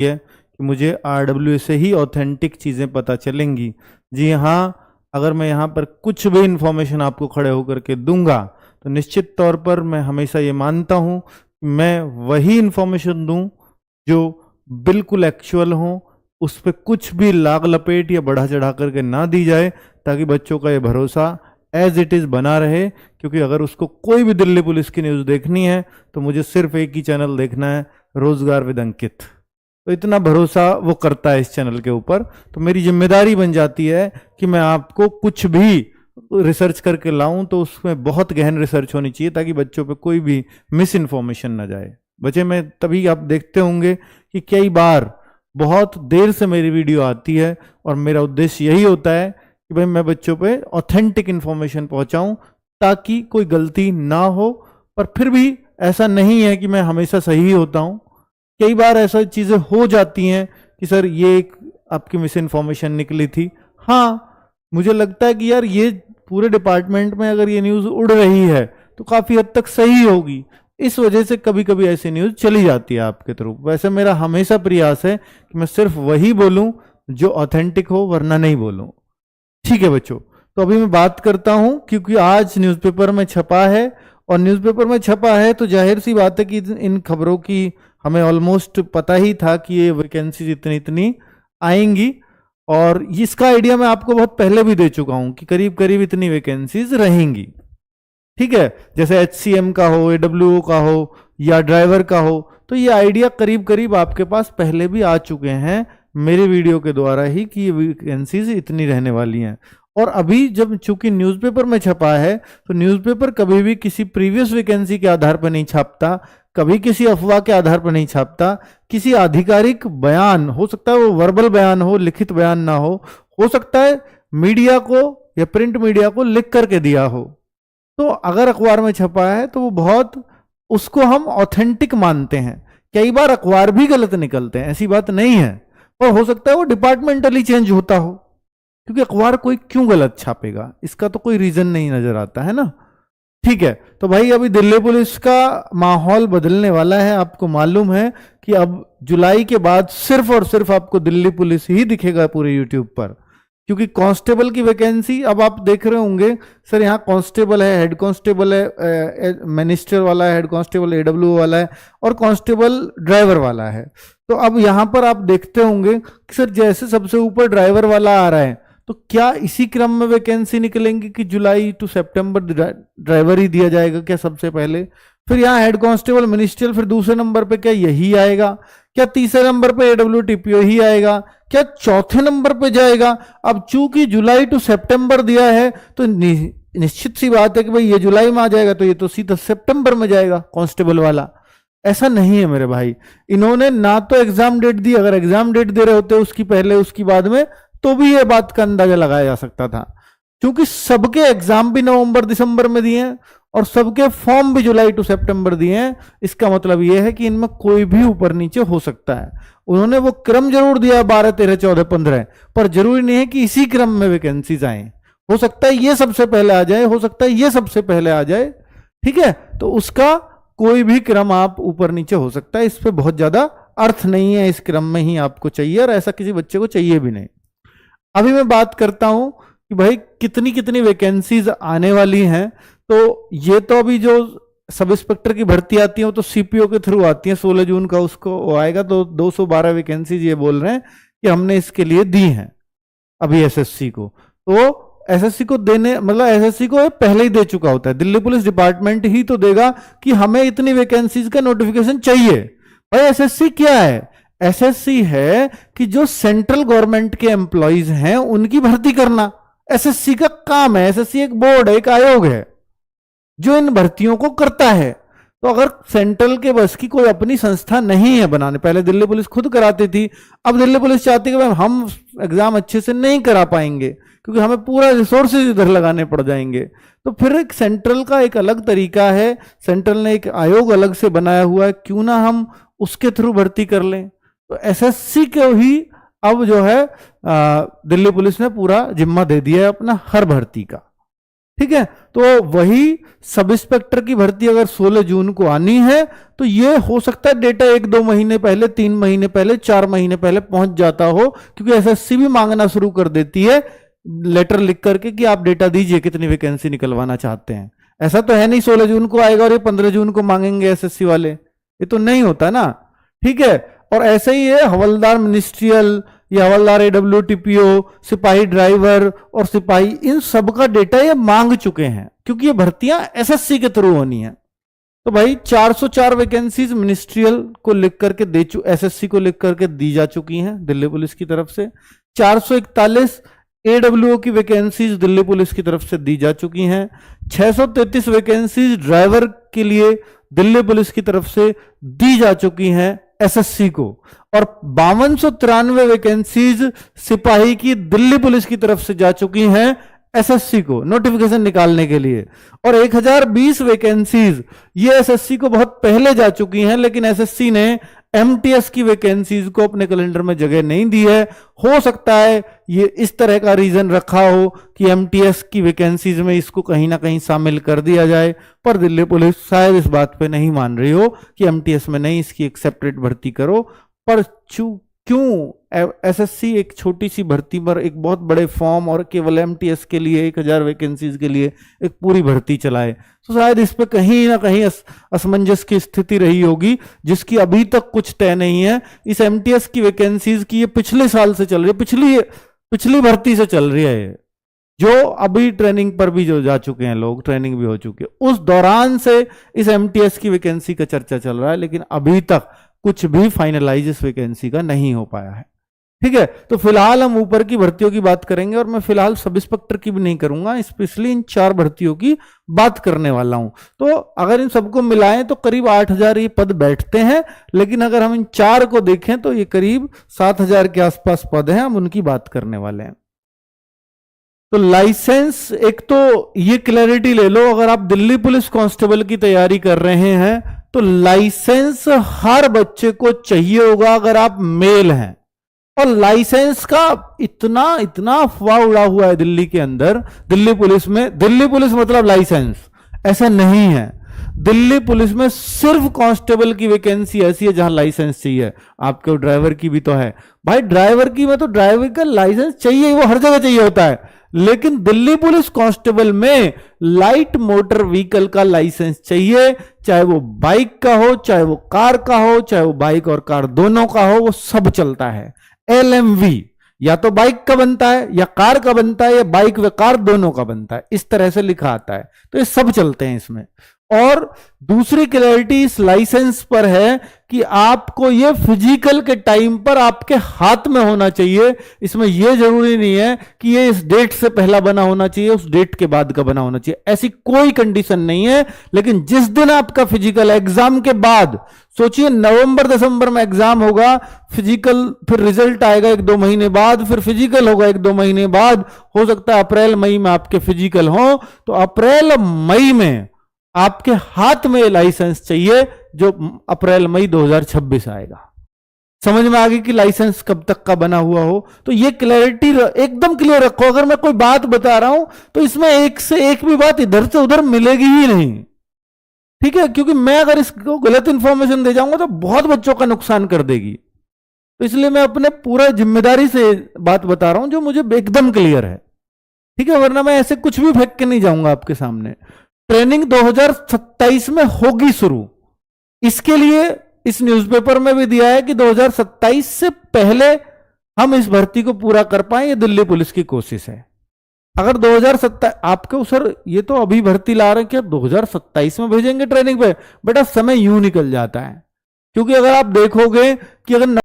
है कि मुझे RWA से ही ऑथेंटिक चीज़ें पता चलेंगी। जी हाँ, अगर मैं यहाँ पर कुछ भी इंफॉर्मेशन आपको खड़े होकर के दूंगा तो निश्चित तौर पर मैं हमेशा ये मानता हूँ मैं वही इंफॉर्मेशन दूं जो बिल्कुल एक्चुअल हो, उस पर कुछ भी लाग लपेट या बढ़ा चढ़ा करके ना दी जाए, ताकि बच्चों का ये भरोसा एज इट इज़ बना रहे। क्योंकि अगर उसको कोई भी दिल्ली पुलिस की न्यूज़ देखनी है तो मुझे सिर्फ एक ही चैनल देखना है, रोजगार विद अंकित। तो इतना भरोसा वो करता है इस चैनल के ऊपर, तो मेरी जिम्मेदारी बन जाती है कि मैं आपको कुछ भी रिसर्च करके लाऊं तो उसमें बहुत गहन रिसर्च होनी चाहिए, ताकि बच्चों पे कोई भी मिस इन्फॉर्मेशन ना जाए। बच्चे में तभी आप देखते होंगे कि कई बार बहुत देर से मेरी वीडियो आती है और मेरा उद्देश्य यही होता है कि भाई मैं बच्चों पे ऑथेंटिक इन्फॉर्मेशन पहुंचाऊं ताकि कोई गलती ना हो। पर फिर भी ऐसा नहीं है कि मैं हमेशा सही होता हूं, कई बार ऐसा चीज़ें हो जाती हैं कि सर ये एक आपकी मिस इन्फॉर्मेशन निकली थी। हाँ, मुझे लगता है कि यार ये पूरे डिपार्टमेंट में अगर ये न्यूज़ उड़ रही है तो काफ़ी हद तक सही होगी, इस वजह से कभी कभी ऐसी न्यूज़ चली जाती है आपके थ्रू। वैसे मेरा हमेशा प्रयास है कि मैं सिर्फ वही बोलूं जो ऑथेंटिक हो, वरना नहीं बोलूं। ठीक है बच्चों, तो अभी मैं बात करता हूं, क्योंकि आज न्यूज़पेपर में छपा है, और न्यूज़पेपर में छपा है तो जाहिर सी बात है कि इन खबरों की हमें ऑलमोस्ट पता ही था कि ये वैकेंसीज इतनी इतनी आएंगी, और इसका आइडिया मैं आपको बहुत पहले भी दे चुका हूं कि करीब करीब इतनी वैकेंसीज रहेंगी। ठीक है, जैसे HCM का हो, AWO का हो या ड्राइवर का हो, तो ये आइडिया करीब करीब आपके पास पहले भी आ चुके हैं मेरे वीडियो के द्वारा ही कि ये वैकेंसीज इतनी रहने वाली हैं। और अभी जब चूंकि न्यूज़पेपर में छपा है तो न्यूज़पेपर कभी भी किसी प्रीवियस वैकेंसी के आधार पर नहीं छापता, कभी किसी अफवाह के आधार पर नहीं छापता। किसी आधिकारिक बयान, हो सकता है वो वर्बल बयान हो, लिखित बयान ना हो सकता है मीडिया को या प्रिंट मीडिया को लिख करके दिया हो। तो अगर अखबार में छपा है तो वो बहुत, उसको हम ऑथेंटिक मानते हैं। कई बार अखबार भी गलत निकलते हैं, ऐसी बात नहीं है, पर हो सकता है वो डिपार्टमेंटली चेंज होता हो, क्योंकि अखबार कोई क्यों गलत छापेगा, इसका तो कोई रीजन नहीं नजर आता है ना। ठीक है, तो भाई अभी दिल्ली पुलिस का माहौल बदलने वाला है। आपको मालूम है कि अब जुलाई के बाद सिर्फ और सिर्फ आपको दिल्ली पुलिस ही दिखेगा पूरे यूट्यूब पर, क्योंकि कांस्टेबल की वैकेंसी अब आप देख रहे होंगे, सर यहाँ कांस्टेबल है, हेड कांस्टेबल है, मिनिस्टर वाला है, हेड कांस्टेबल AWO वाला है, और कांस्टेबल ड्राइवर वाला है। तो अब यहाँ पर आप देखते होंगे कि सर जैसे सबसे ऊपर ड्राइवर वाला आ रहा है, तो क्या इसी क्रम में वैकेंसी निकलेंगी कि जुलाई टू सितंबर ड्राइवर ही दिया जाएगा क्या सबसे पहले, फिर यहाँ हेड कांस्टेबल मिनिस्ट्रियल, फिर दूसरे नंबर पे क्या यही आएगा, क्या तीसरे नंबर पे AWO TPO ही आएगा, क्या चौथे नंबर पे जाएगा। अब चूंकि जुलाई टू सितंबर दिया है तो निश्चित सी बात है कि भाई ये जुलाई में आ जाएगा तो ये तो सीधा सितंबर में जाएगा कांस्टेबल वाला। ऐसा नहीं है मेरे भाई, इन्होंने ना तो एग्जाम डेट दी, अगर एग्जाम डेट दे रहे होते उसकी पहले उसकी बाद में तो भी ये बात का अंदाजा लगाया जा सकता था, क्योंकि सबके एग्जाम भी नवंबर दिसंबर में दिए हैं और सबके फॉर्म भी जुलाई टू सितंबर दिए हैं। इसका मतलब ये है कि इनमें कोई भी ऊपर नीचे हो सकता है। उन्होंने वो क्रम जरूर दिया 12 13 14 15, पर जरूरी नहीं है कि इसी क्रम में वैकेंसीज आए। हो सकता है ये सबसे पहले आ जाए, हो सकता है ये सबसे पहले आ जाए। ठीक है, तो उसका कोई भी क्रम आप ऊपर नीचे हो सकता है, इस पर बहुत ज्यादा अर्थ नहीं है, इस क्रम में ही आपको चाहिए, और ऐसा किसी बच्चे को चाहिए भी नहीं। अभी मैं बात करता हूं कि भाई कितनी कितनी वैकेंसीज आने वाली हैं। तो ये तो अभी जो सब इंस्पेक्टर की भर्ती आती है वो तो CPO के थ्रू आती है, 16 जून का उसको आएगा, तो 212 वैकेंसीज ये बोल रहे हैं कि हमने इसके लिए दी हैं अभी SSC को। तो SSC को देने, मतलब SSC को पहले ही दे चुका होता है, दिल्ली पुलिस डिपार्टमेंट ही तो देगा कि हमें इतनी वैकेंसीज का नोटिफिकेशन चाहिए। भाई SSC क्या है? SSC है कि जो सेंट्रल गवर्नमेंट के एम्प्लॉइज हैं उनकी भर्ती करना SSC का काम है। SSC एक बोर्ड है, एक आयोग है जो इन भर्तियों को करता है। तो अगर सेंट्रल के बस की कोई अपनी संस्था नहीं है बनाने, पहले दिल्ली पुलिस खुद कराती थी, अब दिल्ली पुलिस चाहती है कि भाई हम एग्जाम अच्छे से नहीं करा पाएंगे क्योंकि हमें पूरा रिसोर्सेज इधर लगाने पड़ जाएंगे। तो फिर एक सेंट्रल का एक अलग तरीका है, सेंट्रल ने एक आयोग अलग से बनाया हुआ है, क्यों ना हम उसके थ्रू भर्ती कर लें। तो SSC को ही अब जो है दिल्ली पुलिस ने पूरा जिम्मा दे दिया है अपना हर भर्ती का। ठीक है, तो वही सब इंस्पेक्टर की भर्ती अगर 16 जून को आनी है तो ये हो सकता है डेटा 1-2 महीने पहले, 3 महीने पहले, 4 महीने पहले पहुंच जाता हो, क्योंकि एसएससी भी मांगना शुरू कर देती है लेटर लिख करके कि आप डेटा दीजिए कितनी वैकेंसी निकलवाना चाहते हैं। ऐसा तो है नहीं 16 जून को आएगा और ये 15 जून को मांगेंगे एसएससी वाले, ये तो नहीं होता ना। ठीक है, और ऐसे ही है हवलदार मिनिस्ट्रियल या हवलदार AWTPO, सिपाही ड्राइवर और सिपाही, इन सब का डेटा ये मांग चुके हैं क्योंकि ये भर्तियां एसएससी के थ्रू होनी है। तो भाई 404 वैकेंसीज मिनिस्ट्रियल को लिख करके एसएससी को लिख करके दी जा चुकी हैं दिल्ली पुलिस की तरफ से। 441 AWO की वैकेंसीज दिल्ली पुलिस की तरफ से दी जा चुकी हैं। 633 वैकेंसीज ड्राइवर के लिए दिल्ली पुलिस की तरफ से दी जा चुकी हैं एसएससी को, और 5293 वैकेंसीज सिपाही की दिल्ली पुलिस की तरफ से जा चुकी हैं एसएससी को नोटिफिकेशन निकालने के लिए, और 1020 वैकेंसीज ये एसएससी को बहुत पहले जा चुकी हैं, लेकिन एसएससी ने एमटीएस की वैकेंसीज को अपने कैलेंडर में जगह नहीं दी है। हो सकता है ये इस तरह का रीजन रखा हो कि एमटीएस की वैकेंसीज में इसको कहीं ना कहीं शामिल कर दिया जाए, पर दिल्ली पुलिस शायद इस बात पे नहीं मान रही हो कि एमटीएस में नहीं, इसकी एक सेपरेट भर्ती करो। पर क्यों एसएससी एक छोटी सी भर्ती पर एक बहुत बड़े फॉर्म और केवल एमटीएस के लिए 1000 वैकेंसीज के लिए एक पूरी भर्ती चलाए? तो शायद इस पे कहीं ना कहीं असमंजस की स्थिति रही होगी, जिसकी अभी तक कुछ तय नहीं है। इस एमटीएस की वैकेंसीज की ये पिछले साल से चल रही है, पिछली भर्ती से चल रही है, जो अभी ट्रेनिंग पर भी जो जा चुके हैं लोग, ट्रेनिंग भी हो चुकी है, उस दौरान से इस एमटीएस की वैकेंसी का चर्चा चल रहा है, लेकिन अभी तक कुछ भी फाइनलाइज इस वैकेंसी का नहीं हो पाया है। ठीक है, तो फिलहाल हम ऊपर की भर्तियों की बात करेंगे, और मैं फिलहाल सब इंस्पेक्टर की भी नहीं करूंगा, स्पेशली इन 4 भर्तियों की बात करने वाला हूं। तो अगर इन सबको मिलाएं तो करीब 8000 ये पद बैठते हैं, लेकिन अगर हम इन 4 को देखें तो ये करीब 7000 के आसपास पद हैं, हम उनकी बात करने वाले हैं। तो लाइसेंस, एक तो ये क्लैरिटी ले लो, अगर आप दिल्ली पुलिस कांस्टेबल की तैयारी कर रहे हैं तो लाइसेंस हर बच्चे को चाहिए होगा अगर आप मेल हैं। और लाइसेंस का इतना अफवाह उड़ा हुआ है दिल्ली के अंदर, दिल्ली पुलिस में, दिल्ली पुलिस मतलब लाइसेंस, ऐसा नहीं है। दिल्ली पुलिस में सिर्फ कांस्टेबल की वैकेंसी ऐसी है जहां लाइसेंस चाहिए। आपके ड्राइवर की भी तो है भाई, ड्राइवर की में तो ड्राइवर का लाइसेंस चाहिए, वो हर जगह चाहिए होता है, लेकिन दिल्ली पुलिस कांस्टेबल में लाइट मोटर व्हीकल का लाइसेंस चाहिए, चाहे वो बाइक का हो, चाहे वो कार का हो, चाहे वो बाइक और कार दोनों का हो, वो सब चलता है। LMV या तो बाइक का बनता है या कार का बनता है, या बाइक व कार दोनों का बनता है, इस तरह से लिखा आता है। तो ये सब चलते हैं इसमें। और दूसरी क्लैरिटी इस लाइसेंस पर है कि आपको ये फिजिकल के टाइम पर आपके हाथ में होना चाहिए। इसमें यह जरूरी नहीं है कि ये इस डेट से पहला बना होना चाहिए, उस डेट के बाद का बना होना चाहिए, ऐसी कोई कंडीशन नहीं है। लेकिन जिस दिन आपका फिजिकल एग्जाम के बाद, सोचिए नवंबर-दिसंबर में एग्जाम होगा, फिजिकल, फिर रिजल्ट आएगा 1-2 महीने बाद, फिर फिजिकल होगा 1-2 महीने बाद, हो सकता है अप्रैल-मई में आपके फिजिकल हो, तो अप्रैल-मई में आपके हाथ में लाइसेंस चाहिए, जो अप्रैल-मई 2026 आएगा। समझ में आ गई कि लाइसेंस कब तक का बना हुआ हो? तो ये क्लैरिटी एकदम क्लियर रखो। अगर मैं कोई बात बता रहा हूं तो इसमें एक से एक भी बात इधर से उधर मिलेगी ही नहीं, ठीक है? क्योंकि मैं अगर इसको गलत इंफॉर्मेशन दे जाऊंगा तो बहुत बच्चों का नुकसान कर देगी। तो इसलिए मैं अपने पूरा जिम्मेदारी से बात बता रहा हूं जो मुझे एकदम क्लियर है, ठीक है? वरना मैं ऐसे कुछ भी फेंक के नहीं जाऊंगा आपके सामने। ट्रेनिंग 2027 में होगी शुरू, इसके लिए इस न्यूज़पेपर में भी दिया है कि 2027 से पहले हम इस भर्ती को पूरा कर पाए, ये दिल्ली पुलिस की कोशिश है। अगर 2027 आपके सर ये तो अभी भर्ती ला रहे हैं, क्या 2027 में भेजेंगे ट्रेनिंग पे? बेटा समय यूं निकल जाता है, क्योंकि अगर आप देखोगे कि अगर